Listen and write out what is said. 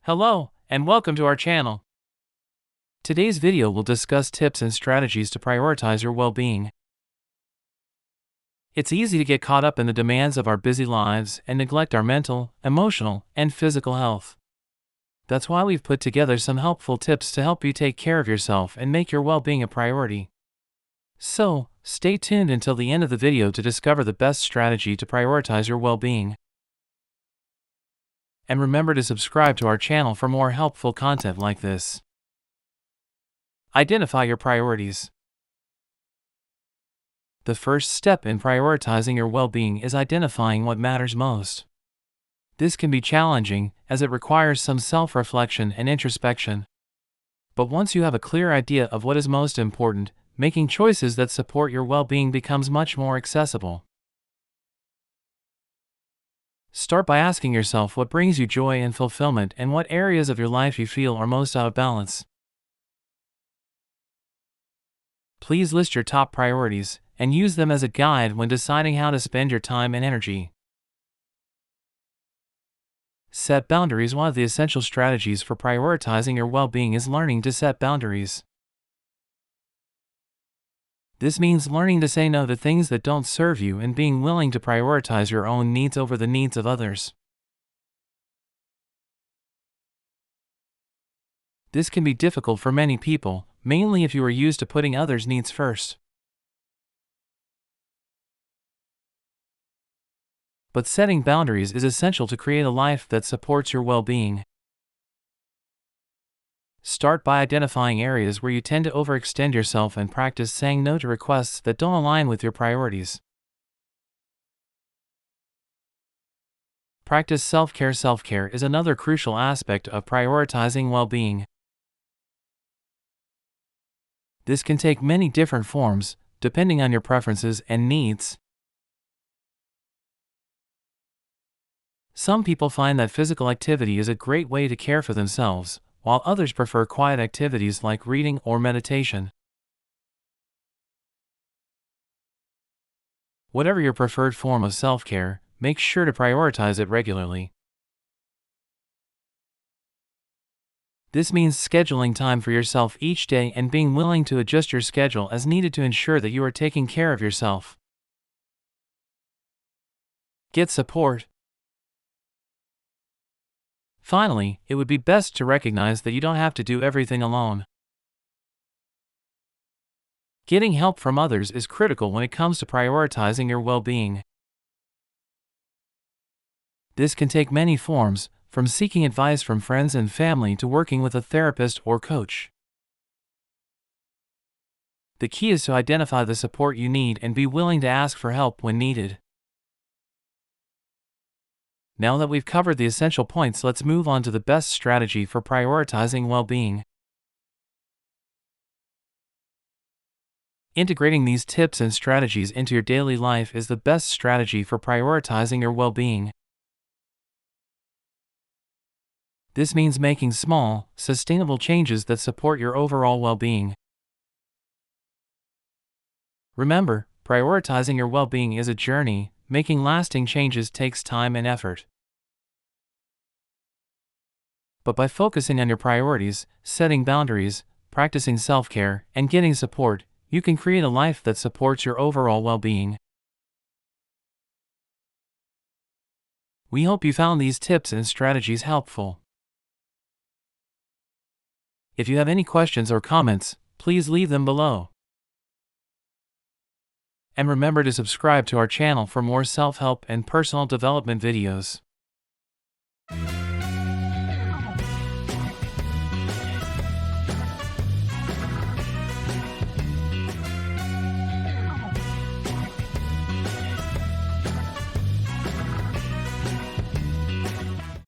Hello, and welcome to our channel. Today's video will discuss tips and strategies to prioritize your well-being. It's easy to get caught up in the demands of our busy lives and neglect our mental, emotional, and physical health. That's why we've put together some helpful tips to help you take care of yourself and make your well-being a priority. So, stay tuned until the end of the video to discover the best strategy to prioritize your well-being. And remember to subscribe to our channel for more helpful content like this. Identify your priorities. The first step in prioritizing your well-being is identifying what matters most. This can be challenging, as it requires some self-reflection and introspection. But once you have a clear idea of what is most important, making choices that support your well-being becomes much more accessible. Start by asking yourself what brings you joy and fulfillment and what areas of your life you feel are most out of balance. Please list your top priorities and use them as a guide when deciding how to spend your time and energy. Set boundaries. One of the essential strategies for prioritizing your well-being is learning to set boundaries. This means learning to say no to things that don't serve you and being willing to prioritize your own needs over the needs of others. This can be difficult for many people, mainly if you are used to putting others' needs first. But setting boundaries is essential to create a life that supports your well-being. Start by identifying areas where you tend to overextend yourself and practice saying no to requests that don't align with your priorities. Practice self-care. Self-care is another crucial aspect of prioritizing well-being. This can take many different forms, depending on your preferences and needs. Some people find that physical activity is a great way to care for themselves, while others prefer quiet activities like reading or meditation. Whatever your preferred form of self-care, make sure to prioritize it regularly. This means scheduling time for yourself each day and being willing to adjust your schedule as needed to ensure that you are taking care of yourself. Get support. Finally, it would be best to recognize that you don't have to do everything alone. Getting help from others is critical when it comes to prioritizing your well-being. This can take many forms, from seeking advice from friends and family to working with a therapist or coach. The key is to identify the support you need and be willing to ask for help when needed. Now that we've covered the essential points, let's move on to the best strategy for prioritizing well-being. Integrating these tips and strategies into your daily life is the best strategy for prioritizing your well-being. This means making small, sustainable changes that support your overall well-being. Remember, prioritizing your well-being is a journey. Making lasting changes takes time and effort. But by focusing on your priorities, setting boundaries, practicing self-care, and getting support, you can create a life that supports your overall well-being. We hope you found these tips and strategies helpful. If you have any questions or comments, please leave them below. And remember to subscribe to our channel for more self-help and personal development videos.